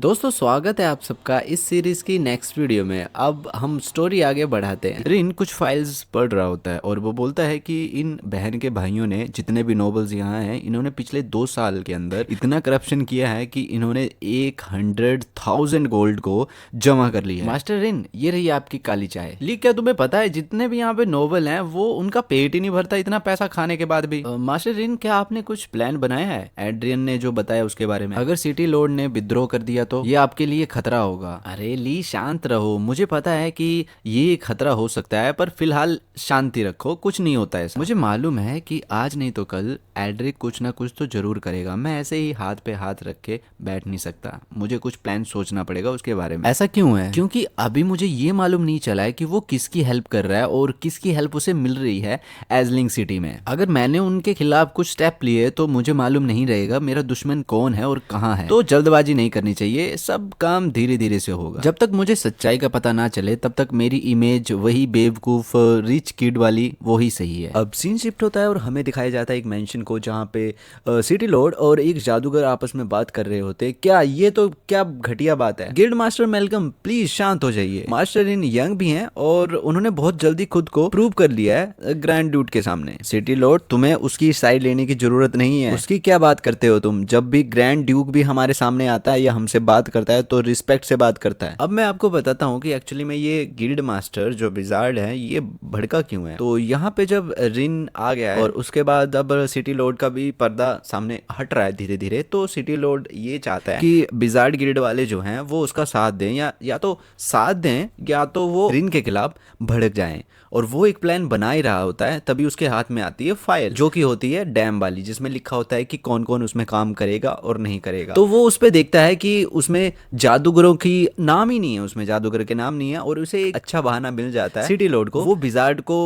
दोस्तों स्वागत है आप सबका इस सीरीज की नेक्स्ट वीडियो में। अब हम स्टोरी आगे बढ़ाते हैं। रिन कुछ फाइल्स पढ़ रहा होता है और वो बोलता है कि इन बहन के भाइयों ने जितने भी नोबल्स यहाँ हैं इन्होंने पिछले 2 साल के अंदर इतना करप्शन किया है कि इन्होंने 100,000 गोल्ड को जमा कर लिया है। मास्टर रिन, ये रही आपकी काली चाय। ली, क्या तुम्हें पता है जितने भी यहाँ पे नोबल हैं वो उनका पेट ही नहीं भरता इतना पैसा खाने के बाद भी। मास्टर रिन, क्या आपने कुछ प्लान बनाया है एड्रियन ने जो बताया उसके बारे में? अगर सिटी लॉर्ड ने विद्रोह कर दिया तो ये आपके लिए खतरा होगा। अरे ली, शांत रहो, मुझे पता है कि ये खतरा हो सकता है पर फिलहाल शांति रखो, कुछ नहीं होता है। मुझे मालूम है कि आज नहीं तो कल एड्रिक कुछ ना कुछ तो जरूर करेगा। मैं ऐसे ही हाथ पे हाथ रख के बैठ नहीं सकता, मुझे कुछ प्लान सोचना पड़ेगा उसके बारे में। ऐसा क्यों है? क्योंकि अभी मुझे ये मालूम नहीं चला है कि वो किसकी हेल्प कर रहा है और किसकी हेल्प उसे मिल रही है एजलिंग सिटी में। अगर मैंने उनके खिलाफ कुछ स्टेप लिए तो मुझे मालूम नहीं रहेगा मेरा दुश्मन कौन है और कहाँ है। तो जल्दबाजी नहीं करनी चाहिए, सब काम धीरे धीरे से होगा। जब तक मुझे सच्चाई का पता ना चले तब तक मेरी इमेज वही बेवकूफ रिच किड वाली वो ही सही है। अब सीन शिफ्ट होता है और हमें दिखाया जाता है एक मेंशन को जहाँ पे सिटी लॉर्ड और एक जादूगर आपस में बात कर रहे होते। क्या ये तो क्या घटिया बात है। गिल्ड मास्टर मेलकम, प्लीज शांत हो जाइए। मास्टर इन यंग भी हैं और उन्होंने बहुत जल्दी खुद को प्रूव कर लिया है ग्रैंड ड्यूट के सामने। सिटी लॉर्ड, तुम्हें उसकी साइड लेने की जरूरत नहीं है। उसकी क्या बात करते हो तुम? जब भी ग्रैंड ड्यूक भी हमारे सामने आता है या हमसे बात करता है तो रिस्पेक्ट से बात करता है। अब मैं आपको बताता हूँ कि एक्चुअली में ये गिल्ड मास्टर जो विजार्ड है ये भड़का क्यों है। तो यहाँ पे जब रिन आ गया है और उसके बाद अब सिटी लॉर्ड का भी पर्दा सामने हट रहा है धीरे धीरे, तो सिटी लॉर्ड ये चाहता है कि विजार्ड गिल्ड वाले जो हैं वो उसका साथ दें या तो साथ दें या तो वो रिन के खिलाफ भड़क जाएं। और वो एक प्लान बना ही रहा होता है तभी उसके हाथ में आती है फाइल जो कि होती है डैम वाली, जिसमें लिखा होता है कि कौन कौन उसमें काम करेगा और नहीं करेगा। तो वो उस पे देखता है कि उसमें जादूगरों की नाम ही नहीं है, उसमें जादूगर के नाम नहीं है और उसे एक अच्छा बहाना मिल जाता है सिटी लॉर्ड को। वो विजार्ड को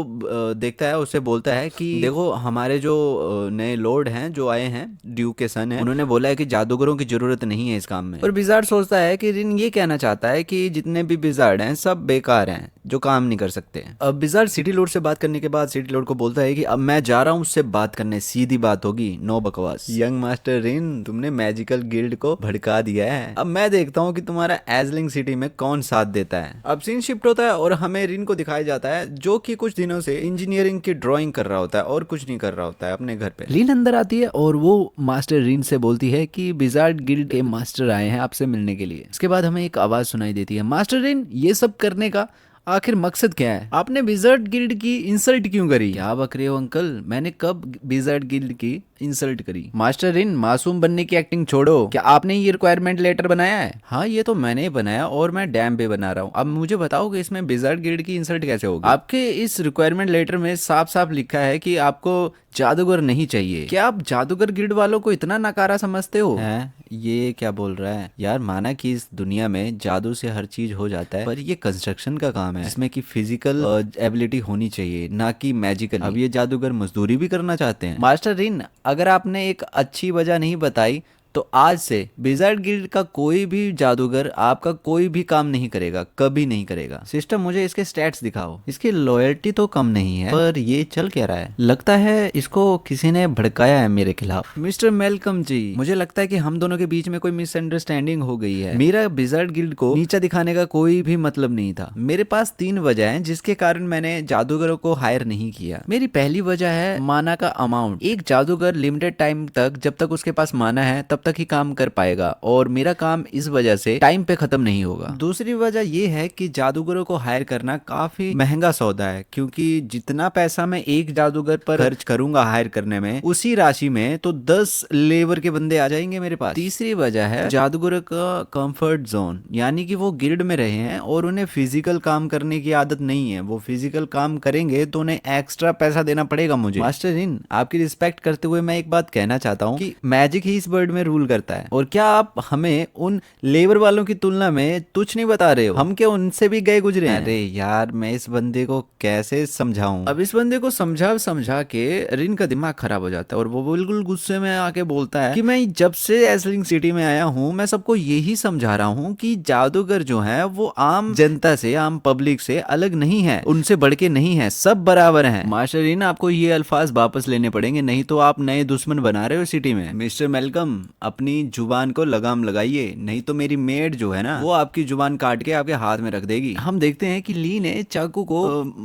देखता है, उससे बोलता है कि देखो हमारे जो नए लॉर्ड हैं जो आए हैं, ड्यूक के सन हैं, उन्होंने बोला है कि जादूगरों की जरूरत नहीं है इस काम में। और विजार्ड सोचता है कि रिन ये कहना चाहता है कि जितने भी विजार्ड हैं सब बेकार हैं जो काम नहीं कर सकते। अब विजार्ड सिटी लॉर्ड से बात करने के बाद सिटी लॉर्ड को बोलता है कि अब मैं जा रहा हूँ उससे बात करने, सीधी बात होगी, नो बकवास। यंग मास्टर रिन, तुमने मैजिकल गिल्ड को भड़का दिया है, अब मैं देखता हूँ कि तुम्हारा एजलिंग सिटी में कौन साथ देता है। अब सीन शिफ्ट होता है और हमें रिन को दिखाया जाता है जो कि कुछ दिनों से इंजीनियरिंग की ड्राइंग कर रहा होता है और कुछ नहीं कर रहा होता है अपने घर पे। रिन अंदर आती है और वो मास्टर रिन से बोलती है कि विजार्ड गिल्ड के मास्टर आए हैं आपसे मिलने के लिए। इसके बाद हमें एक आवाज सुनाई देती है, मास्टर रिन, ये सब करने का आखिर मकसद क्या है? आपने विजार्ड गिल्ड की इंसल्ट क्यों करी? क्या बक रहे हो अंकल, मैंने कब विजार्ड गिल्ड की इंसल्ट करी? मास्टर रिन, मासूम बनने की एक्टिंग छोड़ो, क्या आपने ये रिक्वायरमेंट लेटर बनाया है? हाँ, ये तो मैंने बनाया और मैं डैम पे बना रहा हूँ। अब मुझे बताओ कि इसमें विजार्ड गिल्ड की इंसल्ट कैसे होगी? आपके इस रिक्वायरमेंट लेटर में साफ साफ लिखा है कि आपको जादूगर नहीं चाहिए। क्या आप जादूगर गिल्ड वालों को इतना नकारा समझते हो? हैं? ये क्या बोल रहा है यार? माना कि इस दुनिया में जादू से हर चीज हो जाता है पर ये कंस्ट्रक्शन का काम है जिसमें कि फिजिकल एबिलिटी होनी चाहिए ना कि मैजिकल। अब ये जादूगर मजदूरी भी करना चाहते हैं। मास्टर रिन, अगर आपने एक अच्छी वजह नहीं बताई तो आज से विजार्ड गिल्ड का कोई भी जादूगर आपका कोई भी काम नहीं करेगा, कभी नहीं करेगा। सिस्टम, मुझे इसके स्टैट्स दिखाओ। इसकी लॉयल्टी तो कम नहीं है पर ये चल क्या रहा है? लगता है इसको किसी ने भड़काया है मेरे खिलाफ। मिस्टर मेलकम जी, मुझे लगता है कि हम दोनों के बीच में कोई मिसअंडरस्टैंडिंग हो गई है। मेरा विजार्ड गिल्ड को नीचा दिखाने का कोई भी मतलब नहीं था। मेरे पास 3 वजह है जिसके कारण मैंने जादूगरों को हायर नहीं किया। मेरी पहली वजह है माना का अमाउंट। एक जादूगर लिमिटेड टाइम तक, जब तक उसके पास माना है तब तक ही काम कर पाएगा और मेरा काम इस वजह से टाइम पे खत्म नहीं होगा। दूसरी वजह ये है कि जादूगरों को हायर करना काफी महंगा सौदा है, क्योंकि जितना पैसा मैं एक जादूगर पर खर्च करूंगा हायर करने में, उसी राशि में तो 10 लेबर के बंदे आ जाएंगे मेरे पास। तीसरी वजह है जादूगरों का कंफर्ट जोन, यानी कि वो गिल्ड में रहे हैं और उन्हें फिजिकल काम करने की आदत नहीं है। वो फिजिकल काम करेंगे तो उन्हें एक्स्ट्रा पैसा देना पड़ेगा मुझे। मास्टर इन, आपकी रिस्पेक्ट करते हुए मैं एक बात कहना चाहता हूँ कि मैजिक ही इस वर्ल्ड में रूल करता है। और क्या आप हमें उन लेबर वालों की तुलना में तुच्छ नहीं बता रहे हो? हम क्या उनसे भी गए गुजरे हैं? अरे यार, मैं इस बंदे को कैसे समझाऊं? अब इस बंदे को समझा के रिन का दिमाग खराब हो जाता है और वो बिल्कुल गुस्से में आके बोलता है कि मैं जब से एजलिंग सिटी में आया हूँ मैं सबको यही समझा रहा हूँ कि जादूगर जो है वो आम जनता से, आम पब्लिक से अलग नहीं है, उनसे बढ़ के नहीं है, सब बराबर हैं। मास्टर रिन, आपको ये अल्फाज वापस लेने पड़ेंगे, नहीं तो आप नए दुश्मन बना रहे हो सिटी में। मिस्टर मेलकम, अपनी जुबान को लगाम लगाइए, नहीं तो मेरी मेड जो है ना वो आपकी जुबान काट के आपके हाथ में रख देगी। हम देखते हैं कि ली ने चाकू को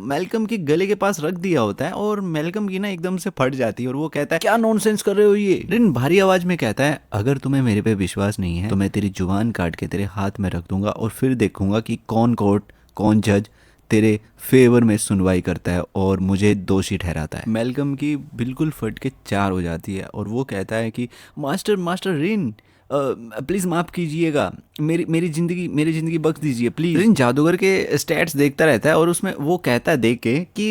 मेलकम के गले के पास रख दिया होता है और मेलकम की ना एकदम से फट जाती है और वो कहता है क्या नॉनसेंस कर रहे हो ये। रिन भारी आवाज में कहता है अगर तुम्हें मेरे पे विश्वास नहीं है तो मैं तेरी जुबान काट के तेरे हाथ में रख दूंगा और फिर देखूंगा कि कौन कोर्ट कौन जज तेरे फेवर में सुनवाई करता है और मुझे दोषी ठहराता है। मेलकम की बिल्कुल फट के चार हो जाती है और वो कहता है कि मास्टर मास्टर रिन प्लीज माफ कीजिएगा, मेरी जिंदगी बख्श दीजिए प्लीज। रिन जादूगर के स्टैट्स देखता रहता है और उसमें वो कहता है देख के कि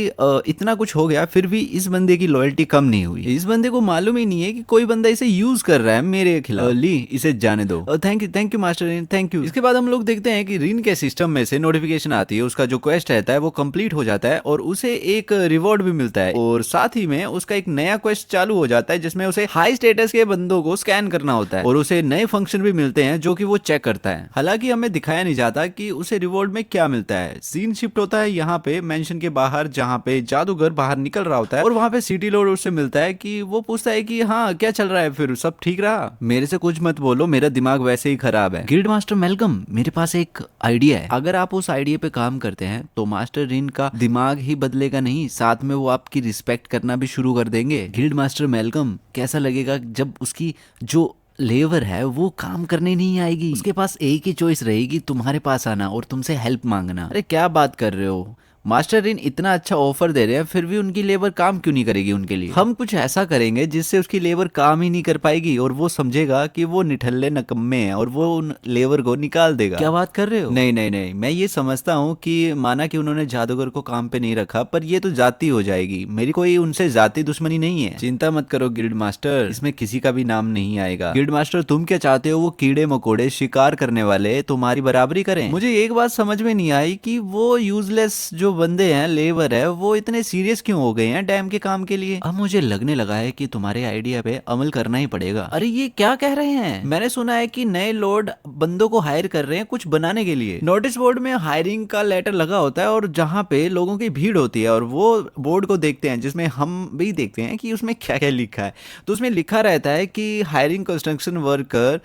इतना कुछ हो गया फिर भी इस बंदे की लॉयल्टी कम नहीं हुई। इस बंदे को मालूम ही नहीं है कि कोई बंदा इसे यूज कर रहा है मेरे खिलाफ। ली इसे जाने दो। Thank you master Rin, thank you. इसके बाद हम लोग देखते हैं कि रिन के सिस्टम में से नोटिफिकेशन आती है, उसका जो क्वेस्ट रहता है वो कंप्लीट हो जाता है और उसे एक रिवॉर्ड भी मिलता है और साथ ही में उसका एक नया क्वेस्ट चालू हो जाता है जिसमें उसे हाई स्टेटस के बंदों को स्कैन करना होता है और उसे नए फंक्शन भी मिलते हैं जो कि वो चेक करता है। हालांकि हमें दिखाया नहीं जाता कि उसे रिवॉर्ड में क्या मिलता है। सीन शिफ्ट होता है यहाँ पे मेंशन के बाहर जहाँ पे जादूगर बाहर निकल रहा होता है और वहाँ पे सिटी लॉर्ड उससे मिलता है कि वो पूछता है कि हाँ क्या चल रहा है, फिर सब ठीक रहा। मेरे से कुछ मत बोलो, मेरा दिमाग वैसे ही खराब है। गिल्ड मास्टर मेलकम मेरे पास एक आइडिया है, अगर आप उस आइडिया पे काम करते हैं तो मास्टर रिन का दिमाग ही बदलेगा नहीं, साथ में वो आपकी रिस्पेक्ट करना भी शुरू कर देंगे। गिल्ड मास्टर मेलकम कैसा लगेगा जब उसकी जो लेबर है वो काम करने नहीं आएगी, उसके पास एक ही चॉइस रहेगी तुम्हारे पास आना और तुमसे हेल्प मांगना। अरे क्या बात कर रहे हो, मास्टर रिन इतना अच्छा ऑफर दे रहे हैं फिर भी उनकी लेबर काम क्यों नहीं करेगी उनके लिए। हम कुछ ऐसा करेंगे जिससे उसकी लेबर काम ही नहीं कर पाएगी और वो समझेगा कि वो निठल्ले नकम्मे हैं और वो उन लेबर को निकाल देगा। क्या बात कर रहे हो? नहीं, मैं ये समझता हूँ कि माना कि उन्होंने जादूगर को काम पे नहीं रखा पर ये तो जाति हो जाएगी, मेरी कोई उनसे जाति दुश्मनी नहीं है। चिंता मत करो गिल्ड मास्टर, इसमें किसी का भी नाम नहीं आएगा। गिल्ड मास्टर तुम क्या चाहते हो वो कीड़े मकोड़े शिकार करने वाले तुम्हारी बराबरी करें? मुझे एक बात समझ में नहीं आई कि वो यूजलेस जो बंदे हैं लेबर है वो इतने सीरियस क्यों हो गए हैं डैम के काम के लिए। अब मुझे लगने लगा है कि तुम्हारे आइडिया पे अमल करना ही पड़ेगा। अरे ये क्या कह रहे हैं? मैंने सुना है कि नए लॉर्ड बंदों को हायर कर रहे हैं कुछ बनाने के लिए। नोटिस बोर्ड में हायरिंग का लेटर लगा होता है और जहाँ पे लोगों की भीड़ होती है और वो बोर्ड को देखते हैं जिसमें हम भी देखते हैं कि उसमें क्या क्या लिखा है। तो उसमें लिखा रहता है कि hiring construction worker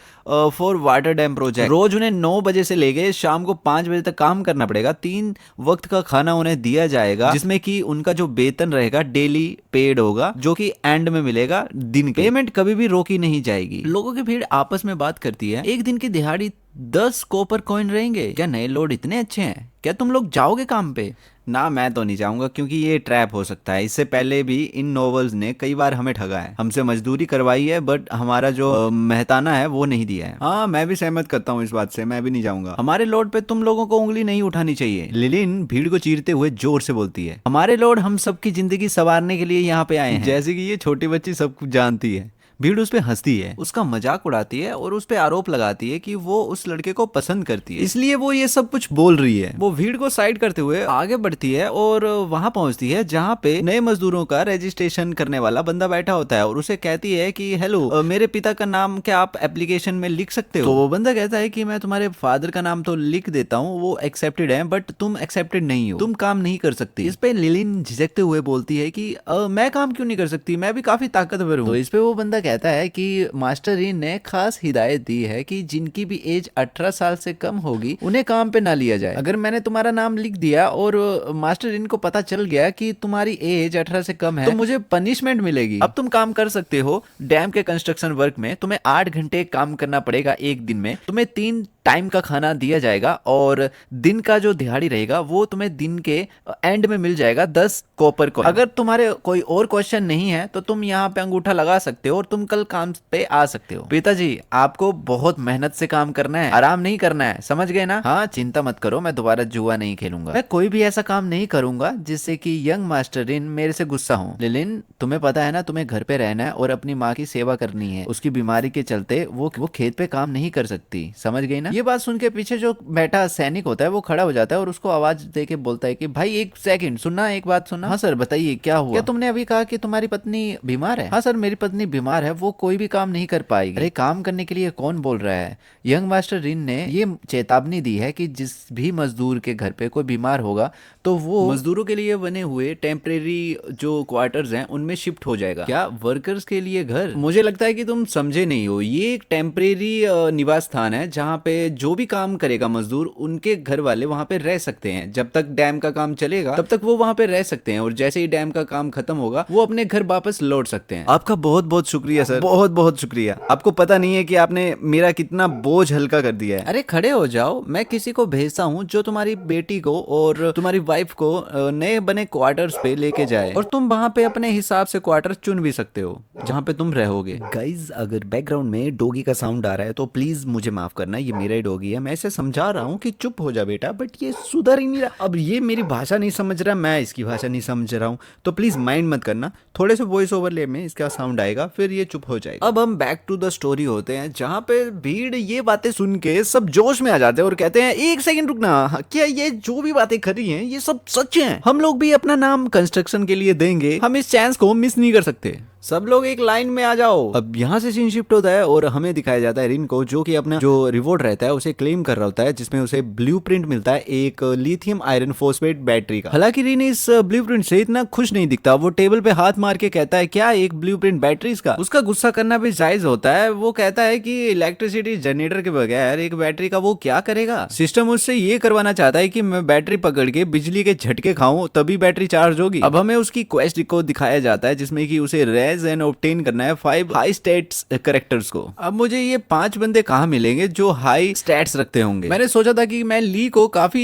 for water dam project. रोज उन्हें 9 बजे से लेके शाम को 5 बजे तक काम करना पड़ेगा। 3 वक्त का खाना उन्हें दिया जाएगा जिसमें कि उनका जो वेतन रहेगा डेली पेड होगा जो कि एंड में मिलेगा दिन के। पेमेंट कभी भी रोकी नहीं जाएगी। लोगों की भीड़ आपस में बात करती है। एक दिन की दिहाड़ी 10 कॉपर कॉइन रहेंगे। क्या नए लोड इतने अच्छे हैं? क्या तुम लोग जाओगे काम पे? ना मैं तो नहीं जाऊंगा क्योंकि ये ट्रैप हो सकता है। इससे पहले भी इन नॉवेल्स ने कई बार हमें ठगा है, हमसे मजदूरी करवाई है बट हमारा जो मेहताना है वो नहीं दिया है। हाँ मैं भी सहमत करता हूँ इस बात से, मैं भी नहीं जाऊंगा। हमारे लोड पे तुम लोगों को उंगली नहीं उठानी चाहिए। लिलिन भीड़ को चीरते हुए जोर से बोलती है। हमारे लोड हम सबकी जिंदगी संवारने के लिए यहाँ पे आए हैं। जैसे कि ये छोटी बच्ची सब कुछ जानती है। भीड़ उस पे हंसती है, उसका मजाक उड़ाती है और उस पे आरोप लगाती है कि वो उस लड़के को पसंद करती है इसलिए वो ये सब कुछ बोल रही है। वो भीड़ को साइड करते हुए आगे बढ़ती है और वहां पहुंचती है जहां पे नए मजदूरों का रजिस्ट्रेशन करने वाला बंदा बैठा होता है और उसे कहती है कि हेलो मेरे पिता का नाम क्या आप एप्लीकेशन में लिख सकते हो? तो वो बंदा कहता है कि मैं तुम्हारे फादर का नाम तो लिख देता हूँ, वो एक्सेप्टेड है बट तुम एक्सेप्टेड नहीं हो, तुम काम नहीं कर सकती। इस पे लिलिन झिझकते हुए बोलती है कि मैं काम क्यों नहीं कर सकती, मैं भी काफी ताकतवर हूँ। तो इस पे वो बंदा कहता है कि मास्टर रिन ने खास हिदायत दी है कि जिनकी भी एज 18 साल से कम होगी उन्हें काम पे ना लिया जाए। अगर मैंने तुम्हारा नाम लिख दिया और मास्टर रिन को पता चल गया कि तुम्हारी एज 18 से कम है तो मुझे पनिशमेंट मिलेगी। अब तुम काम कर सकते हो डैम के कंस्ट्रक्शन वर्क में, तुम्हें 8 घंटे काम करना पड़ेगा एक दिन में, तुम्हें 3 टाइम का खाना दिया जाएगा और दिन का जो दिहाड़ी रहेगा वो तुम्हें दिन के एंड में मिल जाएगा 10 कॉपर को। अगर तुम्हारे कोई और क्वेश्चन नहीं है तो तुम यहाँ पे अंगूठा लगा सकते हो और तुम कल काम पे आ सकते हो। पिताजी आपको बहुत मेहनत से काम करना है, आराम नहीं करना है, समझ गए ना? हाँ चिंता मत करो, मैं दोबारा जुआ नहीं खेलूंगा। मैं कोई भी ऐसा काम नहीं करूंगा जिससे कि यंग मास्टर रिन मेरे से गुस्सा हो। लिलिन तुम्हें पता है ना तुम्हें घर पे रहना है और अपनी माँ की सेवा करनी है, उसकी बीमारी के चलते वो खेत पे काम नहीं कर सकती, समझ गई ना? ये बात सुन के पीछे जो बैठा सैनिक होता है वो खड़ा हो जाता है और उसको आवाज दे के बोलता है कि भाई एक सेकंड सुनना, एक बात सुनना। हाँ सर बताइए क्या हुआ? क्या तुमने अभी कहा कि तुम्हारी पत्नी बीमार है? हाँ सर मेरी पत्नी बीमार है, वो कोई भी काम नहीं कर पाएगी। अरे काम करने के लिए कौन बोल रहा है? यंग मास्टर रिन ने ये चेतावनी दी है कि जिस भी मजदूर के घर पे कोई बीमार होगा तो वो मजदूरों के लिए बने हुए टेम्परेरी जो क्वार्टर्स हैं उनमें शिफ्ट हो जाएगा। क्या वर्कर्स के लिए घर? मुझे लगता है कि तुम समझे नहीं हो, ये एक टेम्परेरी निवास स्थान है जहाँ पे जो भी काम करेगा मजदूर उनके घर वाले वहां पे रह सकते हैं। जब तक डैम का काम चलेगा तब तक वो वहां पे रह सकते हैं और जैसे ही डैम का काम खत्म होगा वो अपने घर वापस लौट सकते हैं। आपका बहुत बहुत शुक्रिया सर, बहुत बहुत शुक्रिया। आपको पता नहीं है कि आपने मेरा कितना बोझ हल्का कर दिया है। अरे खड़े हो जाओ, मैं किसी को भेजता हूँ जो तुम्हारी बेटी को और तुम्हारी वाइफ को नए बने क्वार्टर्स पे लेके जाए और तुम वहां पे अपने हिसाब से क्वार्टर चुन भी सकते हो जहाँ पे तुम रहोगे। गाइज अगर बैकग्राउंड में डॉगी का साउंड आ रहा है तो प्लीज मुझे माफ करना, ये मेरा ही डॉगी है। मैं इसे समझा रहा हूँ कि चुप हो जा बेटा, बट ये सुधर ही नहीं रहा। अब ये मेरी भाषा नहीं समझ रहा, मैं इसकी भाषा नहीं समझ रहा हूँ, तो प्लीज माइंड मत करना। थोड़े से वॉइस ओवरले में इसका साउंड आएगा फिर ये चुप हो जाएगा। अब हम बैक टू द स्टोरी होते हैं जहाँ पे भीड़ ये बातें सुन के सब जोश में आ जाते हैं और कहते हैं एक सेकंड रुकना, क्या ये जो भी बातें खरी हैं ये सब सच हैं? हम लोग भी अपना नाम कंस्ट्रक्शन के लिए देंगे, हम इस चांस को मिस नहीं कर सकते। सब लोग एक लाइन में आ जाओ। अब यहाँ से सीन शिफ्ट होता है और हमें दिखाया जाता है रिन को जो कि अपना जो रिवॉर्ड रहता है उसे क्लेम कर रहा होता है, जिसमें उसे ब्लूप्रिंट मिलता है एक लिथियम आयरन फॉस्फेट बैटरी का। हालांकि रिन इस ब्लूप्रिंट से इतना खुश नहीं दिखता, वो टेबल पे हाथ मार के कहता है क्या एक ब्लूप्रिंट बैटरीज का? उसका गुस्सा करना भी जायज होता है। वो कहता है कि इलेक्ट्रिसिटी जनरेटर के बगैर एक बैटरी का वो क्या करेगा? सिस्टम उससे ये करवाना चाहता है कि मैं बैटरी पकड़ के बिजली के झटके खाऊं तभी बैटरी चार्ज होगी। अब हमें उसकी क्वेस्ट को दिखाया जाता है जिसमें कि उसे रेज एंड ऑब्टेन करना है 5 हाई स्टेट्स कैरेक्टर्स को। अब मुझे ये 5 बंदे कहाँ मिलेंगे जो हाई स्टेट्स रखते होंगे? मैंने सोचा था कि मैं ली को काफी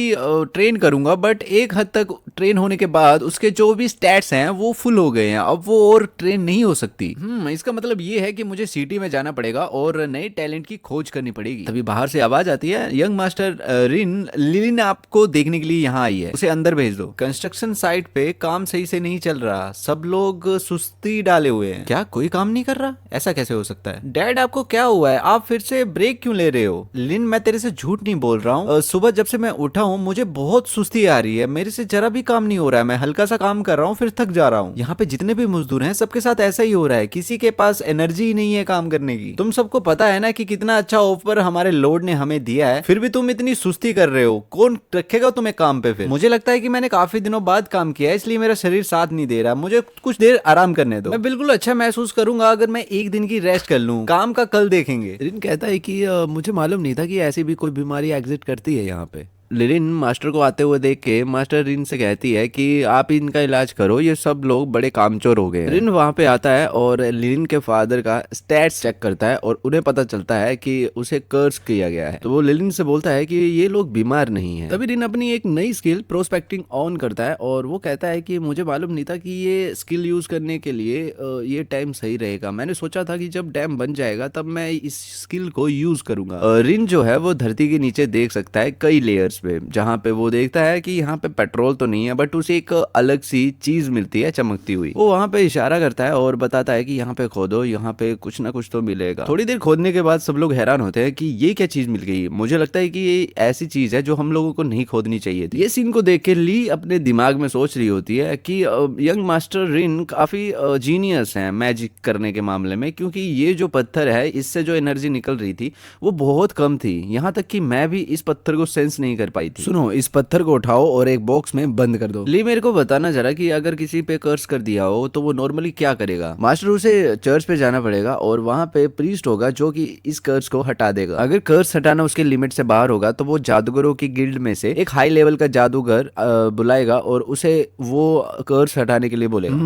ट्रेन करूंगा, बट एक हद तक ट्रेन होने के बाद उसके जो भी स्टैट्स हैं वो फुल हो गए हैं, अब वो और ट्रेन नहीं हो सकती। इसका मतलब ये है कि मुझे सिटी में जाना पड़ेगा और नए टैलेंट की खोज करनी पड़ेगी। तभी बाहर से आवाज आती है, यंग मास्टर रिन, लिलिन आपको देखने के लिए यहाँ आई है, उसे अंदर भेज दो। कंस्ट्रक्शन साइट पे काम सही से नहीं चल रहा, सब लोग सुस्ती डाले हुए हैं। क्या कोई काम नहीं कर रहा? ऐसा कैसे हो सकता है? डैड आपको क्या हुआ है? आप फिर से ब्रेक क्यों ले रहे हो? लिन मैं तेरे से झूठ नहीं बोल रहा हूँ, सुबह जब से मैं उठा हूँ मुझे बहुत सुस्ती आ रही है, मेरे से जरा भी काम नहीं हो रहा है, मैं हल्का सा काम कर रहा हूँ फिर थक जा रहा हूँ। यहाँ पे जितने भी मजदूर हैं सबके साथ ऐसा ही हो रहा है, किसी के पास एनर्जी ही नहीं है काम करने की। तुम सबको पता है ना कि कितना अच्छा ऑफर हमारे लॉर्ड ने हमें दिया है, फिर भी तुम इतनी सुस्ती कर रहे हो, कौन रखेगा तुम्हें काम पे? फिर मुझे लगता है कि मैंने काफी दिनों बाद काम किया है इसलिए मेरा शरीर साथ नहीं दे रहा, मुझे कुछ देर आराम करने दो। मैं बिल्कुल अच्छा महसूस करूंगा अगर मैं एक दिन की रेस्ट कर लूं, काम का कल देखेंगे। रिन कहता है कि मुझे मालूम नहीं था कि ऐसी भी कोई बीमारी एग्जिस्ट करती है यहाँ पे। लिलिन मास्टर को आते हुए देख के मास्टर रिन से कहती है कि आप इनका इलाज करो, ये सब लोग बड़े कामचोर हो गए हैं। रिन वहां पे आता है और लिलिन के फादर का स्टैट्स चेक करता है और उन्हें पता चलता है कि उसे कर्स किया गया है। तो वो लिलिन से बोलता है कि ये लोग बीमार नहीं है। तभी रिन अपनी एक नई स्किल प्रोस्पेक्टिंग ऑन करता है और वो कहता है कि मुझे मालूम नहीं था कि ये स्किल यूज करने के लिए ये टाइम सही रहेगा, मैंने सोचा था कि जब डैम बन जाएगा तब मैं इस स्किल को यूज करूंगा। रिन जो है वो धरती के नीचे देख सकता है कई लेयर्स पे, जहाँ पे वो देखता है कि यहाँ पे पेट्रोल तो नहीं है बट उसे एक अलग सी चीज मिलती है चमकती हुई। वो वहाँ पे इशारा करता है और बताता है कि यहाँ पे खोदो, यहाँ पे कुछ ना कुछ तो मिलेगा। थोड़ी देर खोदने के बाद सब लोग हैरान होते हैं कि ये क्या चीज मिल गई। मुझे लगता है कि ये ऐसी चीज है जो हम लोगों को नहीं खोदनी चाहिए थी। ये सीन को देख के ली अपने दिमाग में सोच रही होती है कि यंग मास्टर रिन काफी जीनियस है मैजिक करने के मामले में, क्योंकि ये जो पत्थर है इससे जो एनर्जी निकल रही थी वो बहुत कम थी, यहाँ तक कि मैं भी इस पत्थर को सेंस नहीं कर पाई थी। सुनो, इस पत्थर को उठाओ और एक बॉक्स में बंद कर दो। ली मेरे को बताना जरा कि अगर किसी पे कर्स कर दिया हो तो वो नॉर्मली क्या करेगा। मास्टर उसे चर्च पे जाना पड़ेगा और वहां पे प्रीस्ट होगा जो कि इस कर्स को हटा देगा। अगर कर्स हटाना उसके लिमिट से बाहर होगा तो वो जादूगरों की गिल्ड में से एक हाई लेवल का जादूगर बुलाएगा और उसे वो कर्स हटाने के लिए बोलेगा।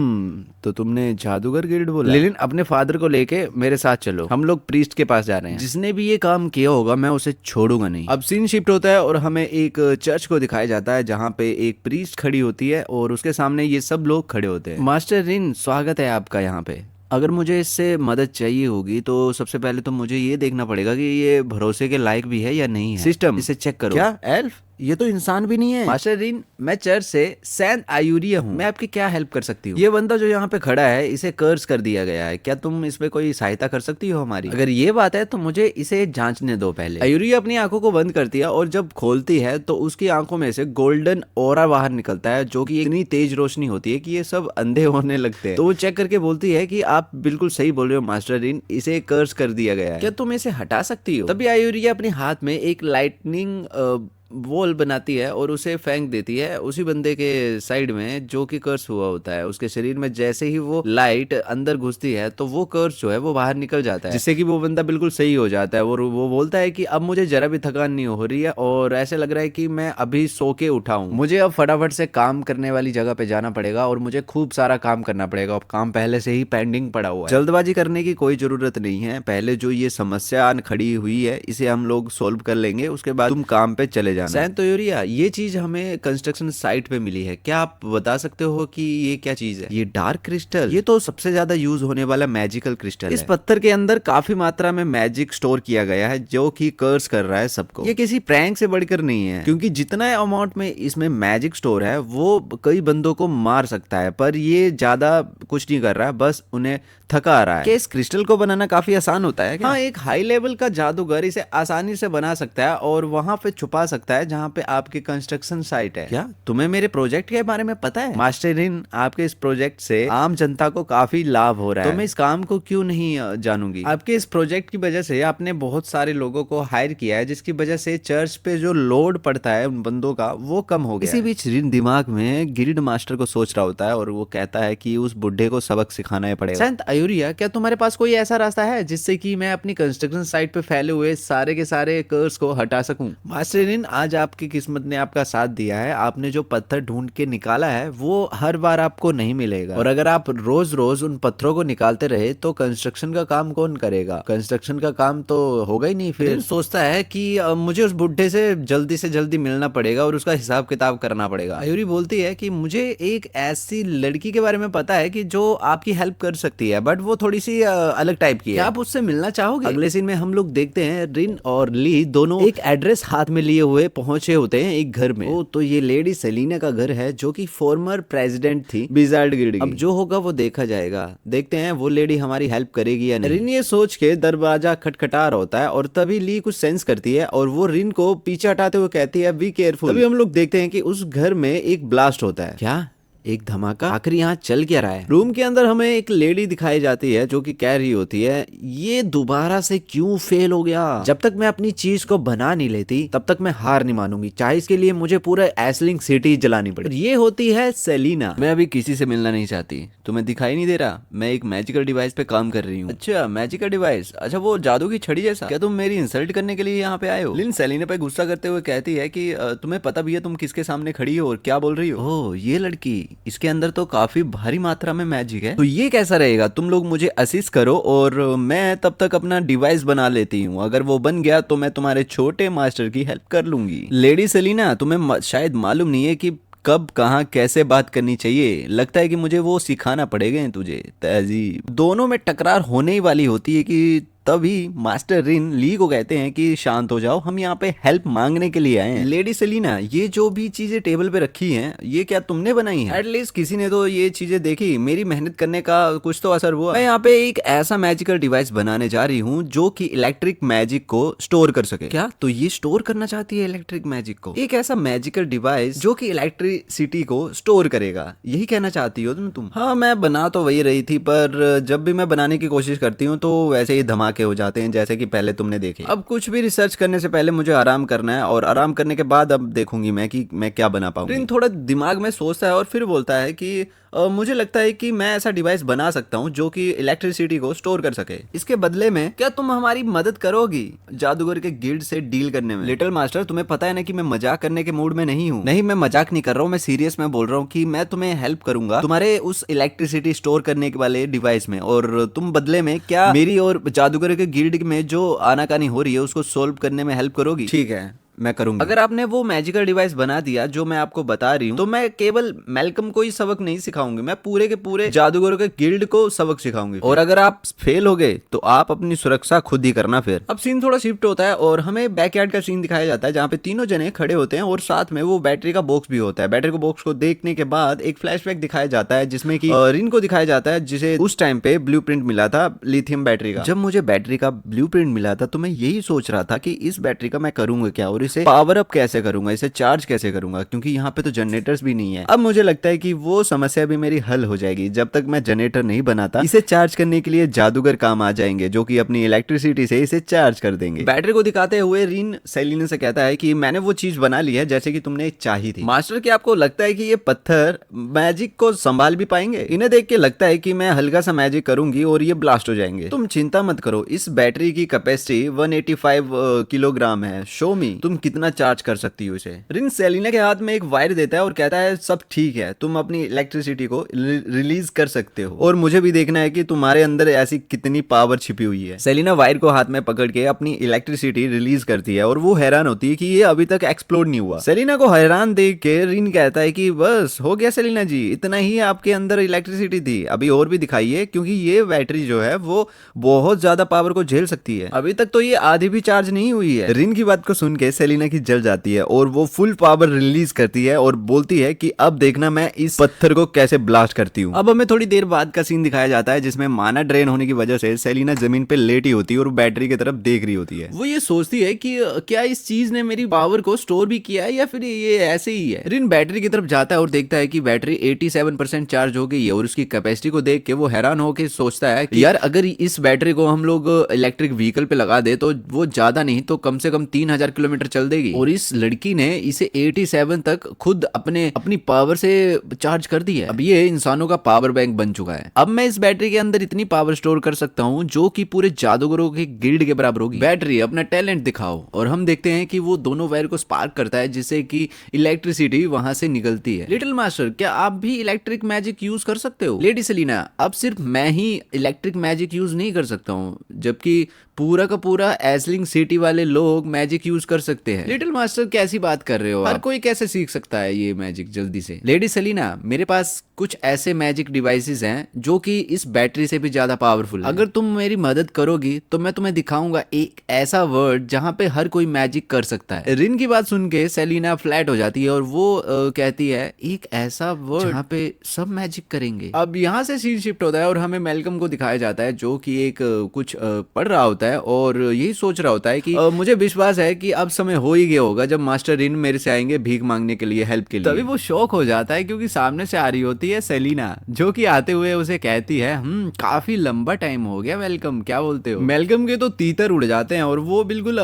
तो तुमने जादूगर गिल्ड बोला? लिलिन अपने फादर को लेके मेरे साथ चलो, हम लोग प्रीस्ट के पास जा रहे हैं, जिसने भी ये काम किया होगा मैं उसे छोड़ूंगा नहीं। अब सीन शिफ्ट होता है और हमें एक चर्च को दिखाया जाता है जहाँ पे एक प्रीस्ट खड़ी होती है और उसके सामने ये सब लोग खड़े होते हैं। मास्टर रिन, स्वागत है आपका यहाँ पे। अगर मुझे इससे मदद चाहिए होगी तो सबसे पहले तो मुझे ये देखना पड़ेगा कि ये भरोसे के लायक भी है या नहीं है। सिस्टम, इसे चेक करो। क्या एल्फ? ये तो इंसान भी नहीं है। मास्टर रिन, मैं चर्च से सैंत आयुरिया हूँ, मैं आपकी क्या हेल्प कर सकती हूँ? ये बंदा जो यहाँ पे खड़ा है इसे कर्ज कर दिया गया है, क्या तुम इसमें कोई सहायता कर सकती हो हमारी? अगर ये बात है तो मुझे इसे जांचने दो पहले। आयुरिया अपनी आंखों को बंद करती है और जब खोलती है तो उसकी आंखों में से गोल्डन ऑरा बाहर निकलता है, जो कि इतनी तेज रोशनी होती है कि ये सब अंधे होने लगते हैं। तो वो चेक करके बोलती है कि आप बिल्कुल सही बोल रहे हो मास्टर रिन, इसे कर्ज कर दिया गया है, क्या तुम इसे हटा सकती हो? तभी आयुरिया अपने हाथ में एक लाइटनिंग वॉल बनाती है और उसे फेंक देती है उसी बंदे के साइड में जो कि कर्स हुआ होता है। उसके शरीर में जैसे ही वो लाइट अंदर घुसती है तो वो कर्स जो है वो बाहर निकल जाता है, जिससे कि वो बंदा बिल्कुल सही हो जाता है। और वो बोलता है कि अब मुझे जरा भी थकान नहीं हो रही है और ऐसे लग रहा है कि मैं अभी सो के उठा हूं, मुझे अब फटाफट से काम करने वाली जगह पे जाना पड़ेगा और मुझे खूब सारा काम करना पड़ेगा। अब काम पहले से ही पेंडिंग पड़ा हुआ है, जल्दबाजी करने की कोई जरूरत नहीं है। पहले जो ये समस्या खड़ी हुई है इसे हम लोग सोल्व कर लेंगे, उसके बाद तुम काम पे चले जाना। सैंत आयुरिया, ये चीज हमें कंस्ट्रक्शन साइट पे मिली है, क्या आप बता सकते हो कि ये क्या चीज है? ये डार्क क्रिस्टल, ये तो सबसे ज्यादा यूज होने वाला मैजिकल क्रिस्टल है। इस पत्थर के अंदर काफी मात्रा में मैजिक स्टोर किया गया है जो कि कर्स कर रहा है सबको। ये किसी प्रैंक से बढ़कर नहीं है, क्योंकि जितना अमाउंट में इसमें मैजिक स्टोर है वो कई बंदों को मार सकता है, पर ये ज्यादा कुछ नहीं कर रहा है, बस उन्हें थका रहा है। इस क्रिस्टल को बनाना काफी आसान होता है क्या? हाँ, एक हाई लेवल का जादूगर इसे आसानी से बना सकता है और वहां पे छुपा सकता है जहां पे आपकी कंस्ट्रक्शन साइट है। क्या तुम्हें मेरे प्रोजेक्ट के बारे में पता है? मास्टर रिन, आपके इस प्रोजेक्ट से आम जनता को काफी लाभ हो रहा है, तो मैं इस काम को क्यों नहीं जानूंगी? आपके इस प्रोजेक्ट की वजह से आपने बहुत सारे लोगों को हायर किया है, जिसकी वजह से चर्च पे जो लोड पड़ता है उन बंदों का वो कम हो गया। इसी बीच रिन दिमाग में गिल्ड मास्टर को सोच रहा होता है और वो कहता है कि उस बुढ़े को सबक सिखाना ही पड़ेगा। सैंत आयुरिया, क्या तुम्हारे पास कोई ऐसा रास्ता है जिससे कि मैं अपनी कंस्ट्रक्शन साइट पे फैले हुए सारे के सारे कर्स को हटा सकूं? मास्टर रिन, आज आपकी किस्मत ने आपका साथ दिया है। आपने जो पत्थर ढूंढ के निकाला है वो हर बार आपको नहीं मिलेगा, और अगर आप रोज रोज उन पत्थरों को निकालते रहे तो कंस्ट्रक्शन का काम कौन करेगा? कंस्ट्रक्शन का काम तो होगा ही नहीं। फिर सोचता है कि मुझे उस बुढ़े से जल्दी मिलना पड़ेगा और उसका हिसाब किताब करना पड़ेगा। आयुरी बोलती है कि मुझे एक ऐसी लड़की के बारे में पता है कि जो आपकी हेल्प कर सकती है, बट वो थोड़ी सी अलग टाइप की है, क्या आप उससे मिलना चाहोगे? अगले सीन में हम लोग देखते हैं रिन और ली दोनों एक एड्रेस हाथ में लिए हुए पहुंचे होते हैं एक घर में। तो ये लेडी सेलिना का घर है जो कि फॉर्मर प्रेसिडेंट थी विजार्ड गिल्ड की। अब जो होगा वो देखा जाएगा, देखते हैं वो लेडी हमारी हेल्प करेगी या नहीं। रिन ये सोच के दरवाजा खटखटा रहा होता है और तभी ली कुछ सेंस करती है और वो रिन को पीछे हटाते हुए कहती है बी केयरफुल। तभी हम लोग देखते हैं कि उस घर में एक ब्लास्ट होता है। क्या एक धमाका? आखिर यहाँ चल क्या रहा है? रूम के अंदर हमें एक लेडी दिखाई जाती है जो कि कह रही होती है ये दोबारा से क्यों फेल हो गया? जब तक मैं अपनी चीज को बना नहीं लेती तब तक मैं हार नहीं मानूंगी, चाहे इसके लिए मुझे पूरा एसलिंग सिटी जलानी पड़े। ये होती है सेलिना। मैं अभी किसी से मिलना नहीं चाहती, तुम्हें दिखाई नहीं दे रहा? मैं एक मैजिकल डिवाइस पे काम कर रही हूँ। अच्छा, मैजिकल डिवाइस? अच्छा, वो जादू की छड़ी जैसा? क्या तुम मेरी इंसल्ट करने के लिए यहाँ पे आए हो? लिन सेलिना पे गुस्सा करते हुए कहती है कि तुम्हें पता भी है तुम किसके सामने खड़ी हो और क्या बोल रही हो? ओह, ये लड़की, इसके अंदर तो काफी भारी मात्रा में मैजिक है, तो ये कैसा रहेगा? तुम लोग मुझे असिस्ट करो और मैं तब तक अपना डिवाइस बना लेती हूँ, अगर वो बन गया तो मैं तुम्हारे छोटे मास्टर की हेल्प कर लूंगी। लेडी सेलिना, तुम्हें शायद मालूम नहीं है कि कब कहाँ कैसे बात करनी चाहिए, लगता है कि मुझे वो सिखाना पड़ेगा तुझे। तहजीब। दोनों में टकरार होने ही वाली होती है कि तभी मास्टर रिन ली को कहते हैं कि शांत हो जाओ, हम यहाँ पे हेल्प मांगने के लिए आए हैं। लेडी सेलिना, ये जो भी चीजें टेबल पे रखी हैं ये क्या तुमने बनाई हैं? एटलीस्ट किसी ने तो ये चीजें देखी, मेरी मेहनत करने का कुछ तो असर हुआ। मैं यहाँ पे एक ऐसा मैजिकल डिवाइस बनाने जा रही हूँ जो कि इलेक्ट्रिक मैजिक को स्टोर कर सके। क्या तो ये स्टोर करना चाहती है इलेक्ट्रिक मैजिक को? एक ऐसा मैजिकल डिवाइस जो कि इलेक्ट्रिसिटी को स्टोर करेगा, यही कहना चाहती हो तुम? हाँ, मैं बना तो वही रही थी, पर जब भी मैं बनाने की कोशिश करती हूँ तो वैसे ही धमाके हो जाते हैं जैसे कि पहले तुमने देखे। अब कुछ भी रिसर्च करने से पहले मुझे आराम करना है और आराम करने के बाद अब देखूंगी मैं कि मैं क्या बना पाऊंगी। रिन थोड़ा दिमाग में सोचता है और फिर बोलता है कि मुझे लगता है कि मैं ऐसा डिवाइस बना सकता हूँ जो कि इलेक्ट्रिसिटी को स्टोर कर सके। इसके बदले में क्या तुम हमारी मदद करोगी जादूगर के गिल्ड से डील करने में? लिटिल मास्टर, तुम्हें पता है ना कि मैं मजाक करने के मूड में नहीं हूँ। नहीं, मैं मजाक नहीं कर रहा हूँ, मैं सीरियस में बोल रहा हूँ कि मैं तुम्हें हेल्प करूंगा तुम्हारे उस इलेक्ट्रिसिटी स्टोर करने के वाले डिवाइस में, और तुम बदले में क्या मेरी और जादूगर के गिल्ड में जो आनाकानी हो रही है उसको सोल्व करने में हेल्प करोगी? ठीक है, मैं करूंगा। अगर आपने वो मैजिकल डिवाइस बना दिया जो मैं आपको बता रही हूँ, तो मैं केवल मेलकम को ही सबक नहीं सिखाऊंगी, मैं पूरे के पूरे जादूगरों के गिल्ड को सबक सिखाऊंगी। और अगर आप फेल हो गए तो आप अपनी सुरक्षा खुद ही करना। फिर अब सीन थोड़ा शिफ्ट होता है और हमें बैकयार्ड का सीन दिखाया जाता है, जहाँ पे तीनों जने खड़े होते हैं और साथ में वो बैटरी का बॉक्स भी होता है। बैटरी का बॉक्स को देखने के बाद एक फ्लैशबैक दिखाया जाता है, जिसमें कि रिन को दिखाया जाता है, जिसे उस टाइम पे ब्लूप्रिंट मिला था लिथियम बैटरी का। जब मुझे बैटरी का ब्लूप्रिंट मिला था तो मैं यही सोच रहा था कि इस बैटरी का मैं करूंगा क्या और इसे पावर अप कैसे करूंगा, इसे चार्ज कैसे करूंगा, क्योंकि यहाँ पे तो जनरेटर्स भी नहीं है। अब मुझे लगता है कि वो समस्या भी मेरी हल हो जाएगी। जब तक मैं जनरेटर नहीं बनाता, इसे चार्ज करने के लिए जादूगर काम आ जाएंगे, जो कि अपनी इलेक्ट्रिसिटी से इसे चार्ज कर देंगे। बैटरी को दिखाते हुए रिन सेलिना से कहता है कि मैंने वो चीज बना ली है जैसे कि तुमने चाही थी। मास्टर, क्या आपको लगता है कि ये पत्थर मैजिक को संभाल भी पाएंगे? इन्हें देख के लगता है कि मैं हल्का सा मैजिक करूंगी और ये ब्लास्ट हो जाएंगे। तुम चिंता मत करो, इस बैटरी की कैपेसिटी 185 किलोग्राम है। शो मी तुम कितना चार्ज कर सकती हो इसे। रिन सेलिना के हाथ में एक वायर देता है और कहता है सब ठीक है, तुम अपनी इलेक्ट्रिसिटी को रिलीज कर सकते हो और मुझे भी देखना है कि तुम्हारे अंदर ऐसी कितनी पावर छिपी हुई है। सेलिना वायर को हाथ में पकड़ के अपनी इलेक्ट्रिसिटी रिलीज करती है और वो हैरान होती है कि ये अभी तक एक्सप्लोड नहीं हुआ। सेलिना को हैरान देख के रिन कहता है कि बस हो गया सेलिना जी, इतना ही आपके अंदर इलेक्ट्रिसिटी थी, अभी और भी दिखाइए, क्योंकि ये बैटरी जो है वो बहुत ज्यादा पावर को झेल सकती है। अभी तक तो ये आधी भी चार्ज नहीं हुई है। रिन की बात को सुन के सेलिना की जल जाती है और वो फुल पावर रिलीज करती है और बोलती है कि अब देखना मैं इस पत्थर को कैसे ब्लास्ट करती हूँ। अब हमें थोड़ी देर बाद का सीन दिखाया जाता है, जिसमें माना ड्रेन होने की वजह से सेलिना जमीन पे लेटी होती है और बैटरी की तरफ देख रही होती है। वो ये सोचती है कि क्या इस चीज ने मेरी पावर को स्टोर भी किया है या फिर ये ऐसे ही है। रिन बैटरी की तरफ जाता है और देखता है कि बैटरी 87% चार्ज हो गई है और उसकी कैपेसिटी को देख के वो हैरान होकर सोचता है कि यार अगर इस बैटरी को हम लोग इलेक्ट्रिक व्हीकल पे लगा दे तो वो ज्यादा नहीं तो कम से कम 3000 किलोमीटर चल देगी। और इस लड़की ने इसे 87 तक खुद अपनी पावर से चार्ज कर दी है। अब ये इंसानों का पावर बैंक बन चुका है। अब मैं इस बैटरी के अंदर इतनी पावर स्टोर कर सकता हूँ जो कि पूरे जादूगरों के गिल्ड के बराबर होगी। बैटरी अपना टैलेंट दिखाओ। और हम देखते हैं कि वो दोनों वायर को स्पार्क करता है, जिससे कि इलेक्ट्रिसिटी वहां से निकलती है। लिटिल मास्टर, क्या आप भी इलेक्ट्रिक मैजिक यूज कर सकते हो? लेडी सेलिना, अब सिर्फ मैं ही इलेक्ट्रिक मैजिक यूज नहीं कर सकता हूँ, जबकि पूरा का पूरा एसलिंग सिटी वाले लोग मैजिक यूज कर सकते हैं। लिटिल मास्टर, कैसी बात कर रहे हो? हर कोई कैसे सीख सकता है ये मैजिक जल्दी से? लेडी सेलिना, मेरे पास कुछ ऐसे मैजिक डिवाइसेस हैं जो कि इस बैटरी से भी ज्यादा पावरफुल है। अगर तुम मेरी मदद करोगी तो मैं तुम्हें दिखाऊंगा एक ऐसा वर्ल्ड जहां पे हर कोई मैजिक कर सकता है। रिन की बात सुन के सेलिना फ्लैट हो जाती है और वो कहती है एक ऐसा वर्ल्ड जहां पे सब मैजिक करेंगे। अब यहाँ से सीन शिफ्ट होता है और हमें मेलकम को दिखाया जाता है, जो कि एक कुछ पढ़ रहा होता है और यही सोच रहा होता है कि मुझे विश्वास है कि अब समय हो ही गया होगा जब मास्टर रिन मेरे से आएंगे भीख मांगने के लिए, हेल्प के लिए। तभी वो शॉक हो जाता है क्योंकि सामने से आ रही होती है सेलिना, जो कि आते हुए उसे कहती है काफी लंबा टाइम हो गया वेलकम, क्या बोलते हो? मेलकम के तो तीतर उड़ जाते हैं और वो बिल्कुल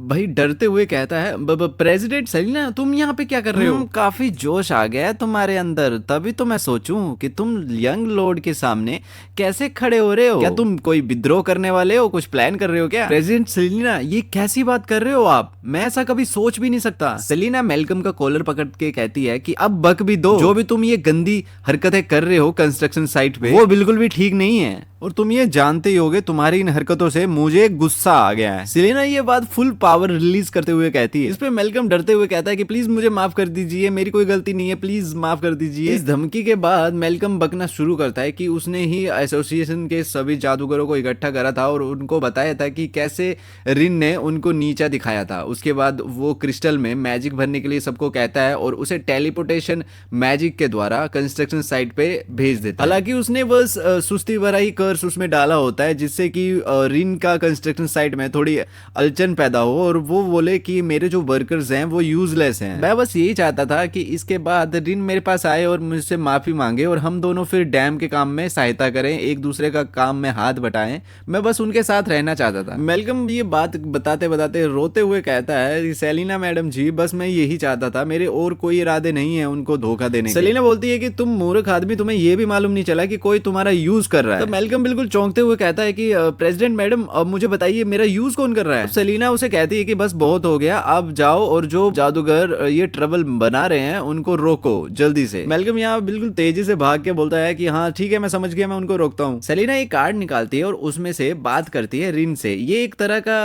भाई डरते हुए कहता है प्रेसिडेंट सेलिना, तुम यहाँ पे क्या कर रहे हो? काफी जोश आ गया है तुम्हारे अंदर, तभी तो मैं सोचूं कि तुम यंग लॉर्ड के सामने कैसे खड़े हो रहे हो। क्या तुम कोई विद्रोह करने वाले हो? कुछ प्लान कर रहे हो क्या? प्रेसिडेंट सेलिना, ये कैसी बात कर रहे हो आप? मैं ऐसा कभी सोच भी नहीं सकता। सेलिना मेलकम का कॉलर पकड़ के कहती है कि अब बक भी दो, जो भी तुम ये गंदी हरकतें कर रहे हो कंस्ट्रक्शन साइट पे, वो बिल्कुल भी ठीक नहीं है और तुम ये जानते ही होगे, तुम्हारी इन हरकतों से मुझे गुस्सा आ गया है। सेलिना ये बात फुल पावर रिलीज करते हुए कहती है। इस पे मेलकम डरते हुए कहता है कि प्लीज मुझे माफ कर दीजिए, मेरी कोई गलती नहीं है, प्लीज माफ कर दीजिए। इस धमकी के बाद मेलकम बकना शुरू करता है कि उसने ही एसोसिएशन के सभी जादूगरों को इकट्ठा करा था और उनको बताया था कि कैसे रिन ने उनको नीचा दिखाया था। उसके बाद वो क्रिस्टल में मैजिक भरने के लिए सबको कहता है और उसे टेलीपोर्टेशन मैजिक के द्वारा कंस्ट्रक्शन साइट पे भेज देता है। हालांकि उसने बस सुस्ती भरा ही कर्स उसमें डाला होता है, जिससे कि रिन का कंस्ट्रक्शन साइट में थोड़ी अलचन पैदा हो और वो बोले कि मेरे जो वर्कर्स हैं वो यूजलेस हैं। मैं बस यही चाहता था कि इसके बाद रिन मेरे पास आए और मुझसे माफी मांगे और हम दोनों फिर डैम के काम में सहायता करें, एक दूसरे का काम में हाथ बटाएं। मैं बस उनके साथ रहना चाहता था। मेलकम ये बात बताते बताते रोते हुए कहता है, सेलिना मैडम जी, बस मैं यही चाहता था, मेरे और कोई इरादे नहीं है उनको धोखा देने के। सेलिना बोलती है कि तुम मूर्ख आदमी, तुम्हें ये भी मालूम नहीं चला कि कोई तुम्हारा यूज कर रहा है। तो मेलकम बिल्कुल चौंकते हुए कहता है कि प्रेसिडेंट मैडम, अब मुझे बताइए मेरा यूज कौन कर रहा है? सेलिना उसे कहती है कि बस बहुत हो गया, आप जाओ और जो जादूगर ये ट्रबल बना रहे हैं उनको रोको जल्दी से। मेलकम यहाँ बिल्कुल तेजी से भाग के बोलता है कि हाँ ठीक है, मैं समझ गया, मैं उनको रोकता हूँ। सेलिना एक कार्ड निकालती है और उसमें से बात करती है रिन से। ये एक तरह का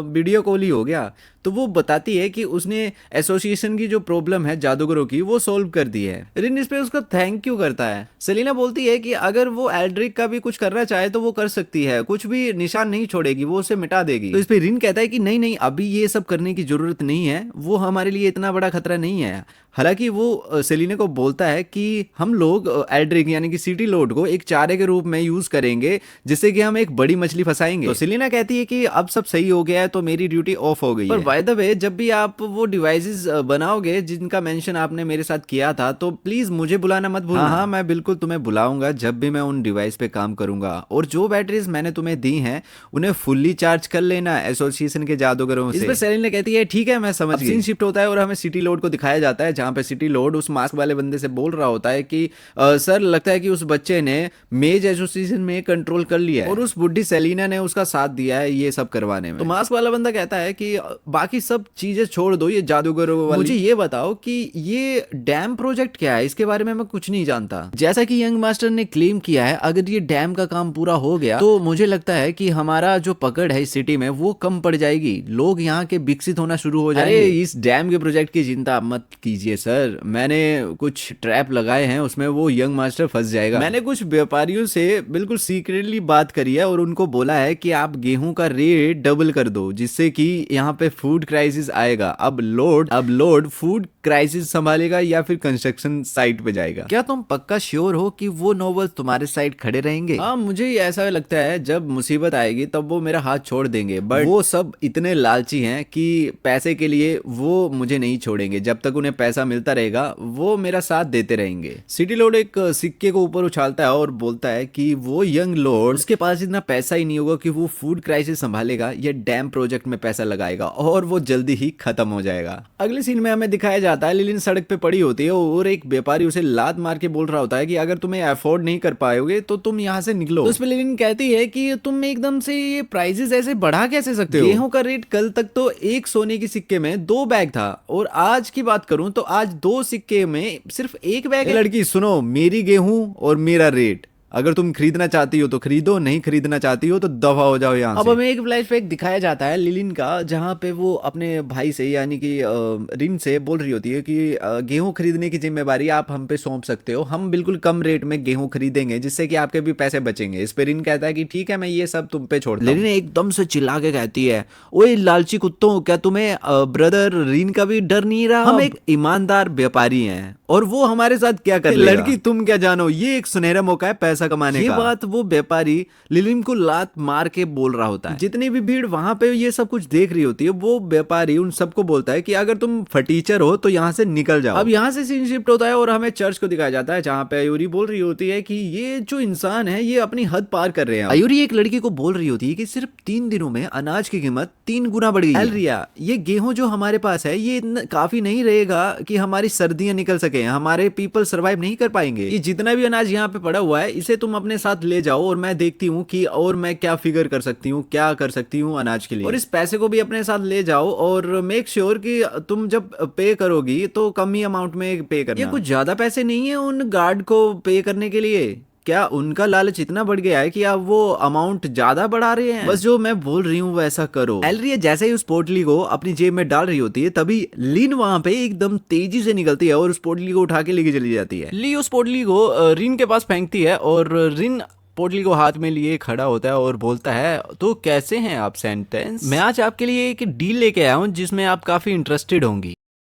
वीडियो कॉल ही हो गया। तो वो बताती है कि उसने एसोसिएशन की जो प्रॉब्लम है जादूगरों की वो सोल्व कर दी है। रिन इस पे उसका थैंक यू करता है। सेलिना बोलती है कि अगर वो एल्ड्रिक का भी कुछ करना चाहे तो वो कर सकती है, कुछ भी निशान नहीं छोड़ेगी, वो उसे मिटा देगी। तो इस पे रिन कहता है कि नहीं नहीं, अभी ये सब करने की जरूरत नहीं है, वो हमारे लिए इतना बड़ा खतरा नहीं है। हालांकि वो सेलिना को बोलता है कि हम लोग एल्ड्रिक यानी कि सिटी लोड को एक चारे के रूप में यूज करेंगे, जिससे कि हम एक बड़ी मछली फंसाएंगे। तो सेलिना कहती है कि अब सब सही हो गया है, तो मेरी ड्यूटी ऑफ हो गई है। पर बाय द वे, जब भी आप वो डिवाइसेस बनाओगे जिनका मेंशन आपने मेरे साथ किया था, तो प्लीज मुझे बुलाना मत भूलना। हाँ, मैं बिल्कुल तुम्हें बुलाऊंगा जब भी मैं उन डिवाइस पे काम करूंगा। और जो बैटरीज मैंने तुम्हें दी हैं उन्हें फुल्ली चार्ज कर लेना एसोसिएशन के जादूगरों से। इस पर सेलिना कहती है ठीक है, मैं समझ गई। सीन शिफ्ट होता है और हमें सिटी लोड को दिखाया जाता है, जहां पे सिटी लोड उस मास्क वाले बंदे से बोल रहा होता है कि सर, लगता है कि उस बच्चे ने मेज एसोसिएशन में कंट्रोल कर लिया है और उस बुढ़ी सेलिना ने उसका साथ दिया है ये सब करवाने में। तो मास्क वाला बंदा कहता है कि बाकी सब चीजें छोड़ दो, ये जादूगरों वाली, मुझे ये बताओ कि ये डैम प्रोजेक्ट क्या है, इसके बारे में मैं कुछ नहीं जानता। जैसा कि यंग मास्टर ने क्लेम किया है, अगर ये डैम का काम पूरा हो गया तो मुझे लगता है कि हमारा जो पकड़ है इस सिटी में वो कम पड़ जाएगी, लोग यहाँ के विकसित होना शुरू हो जाएंगे। इस डैम के प्रोजेक्ट की चिंता मत कीजिए सर, मैंने कुछ ट्रैप लगाए हैं, उसमें वो यंग मास्टर फंस जाएगा। मैंने कुछ व्यापारियों से बिल्कुल सीक्रेटली बात करी है और उनको बोला है कि आप गेहूं का रेट डबल कर दो, जिससे कि यहाँ पे फूड क्राइसिस आएगा। अब लोड फूड क्राइसिस संभालेगा या फिर कंस्ट्रक्शन साइट पे जाएगा। क्या तुम पक्का श्योर हो कि वो नोबल्स तुम्हारे साइड खड़े रहेंगे? हाँ, मुझे ऐसा लगता है जब मुसीबत आएगी तब वो मेरा हाथ छोड़ देंगे, बट वो सब इतने लालची हैं कि पैसे के लिए वो मुझे नहीं छोड़ेंगे। जब तक उन्हें पैसा मिलता रहेगा वो मेरा साथ देते रहेंगे। सिटी लोड एक सिक्के को ऊपर उछालता है और बोलता है कि वो यंग लॉर्ड, उसके पास इतना पैसा ही नहीं होगा कि वो फूड क्राइसिस संभालेगा या डैम प्रोजेक्ट में पैसा लगाएगा, और वो जल्दी ही खत्म हो जाएगा। अगले सीन में हमें दिखाया जाता है लिलिन सड़क पे पड़ी होती है और एक व्यापारी उसे लात मार के बोल रहा होता है कि अगर तुम्हें अफोर्ड नहीं कर पाओगे तो तुम यहाँ से निकलो। तो उस पे लिलिन कहती है कि तुम एकदम से ये प्राइसेस ऐसे बढ़ा कैसे सकते हो? गेहूं का रेट कल तक तो एक सोने के सिक्के में 2 बैग था, और आज की बात करूं तो आज 2 सिक्के में सिर्फ 1 बैग है। लड़की सुनो, मेरी गेहूं और मेरा रेट, अगर तुम खरीदना चाहती हो तो खरीदो, नहीं खरीदना चाहती हो तो दफा हो जाओ यहाँ से। अब हमें एक फ्लैशबैक दिखाया जाता है लिलिन का, जहाँ पे वो अपने भाई से यानी कि रिन से बोल रही होती है कि गेहूं खरीदने की जिम्मेवारी आप हम पे सौंप सकते हो, हम बिल्कुल कम रेट में गेहूं खरीदेंगे जिससे कि आपके भी पैसे बचेंगे। इस पे रिन कहता है कि ठीक है, मैं ये सब तुम पे छोड़ता हूं। लिलिन एकदम से चिल्ला के कहती है, ओए लालची कुत्तों, क्या तुम्हें ब्रदर रिन का भी डर नहीं रहा? हम एक ईमानदार व्यापारी हैं और वो हमारे साथ क्या कर लेगा? लड़की तुम क्या जानो, ये एक सुनहरा मौका है पैसा कमाने का। ये बात वो व्यापारी लिलिन को लात मार के बोल रहा होता है। जितनी भी भीड़ वहां पे ये सब कुछ देख रही होती है, वो व्यापारी उन सबको बोलता है कि अगर तुम फटीचर हो तो यहाँ से निकल जाओ। अब यहाँ से सीन शिफ्ट होता है और हमें चर्च को दिखाया जाता है, जहाँ पे अयूरी बोल रही होती है कि ये जो इंसान है ये अपनी हद पार कर रहे हैं। अयूरी एक लड़की को बोल रही होती है कि सिर्फ 3 दिनों में अनाज की कीमत 3 गुना बढ़ गई। एलरिया, ये गेहूं जो हमारे पास है ये काफी नहीं रहेगा कि हमारी सर्दियां निकल सके, हमारे पीपल सर्वाइव नहीं कर पाएंगे। ये जितना भी अनाज यहाँ पे पड़ा हुआ है इसे तुम अपने साथ ले जाओ और मैं देखती हूँ कि और मैं क्या फिगर कर सकती हूँ, क्या कर सकती हूँ अनाज के लिए, और इस पैसे को भी अपने साथ ले जाओ और मेक श्योर कि तुम जब पे करोगी तो कम ही अमाउंट में पे करना। ये कुछ ज्यादा पैसे नहीं है उन गार्ड को पे करने के लिए, क्या उनका लालच इतना बढ़ गया है कि आप वो अमाउंट ज्यादा बढ़ा रहे हैं? बस जो मैं बोल रही हूँ वैसा करो। एलरिया जैसे ही उस पोटली को अपनी जेब में डाल रही होती है तभी लिन वहां पे एकदम तेजी से निकलती है और उस पोटली को उठा के लेके चली जाती है। ली उस पोटली को रिन के पास फेंकती है और रिन पोटली को हाथ में लिए खड़ा होता है और बोलता है, तो कैसे हैं आप सेंटेंस? मैं आज आपके लिए एक डील लेके आया हूँ जिसमें आप काफी इंटरेस्टेड होंगी।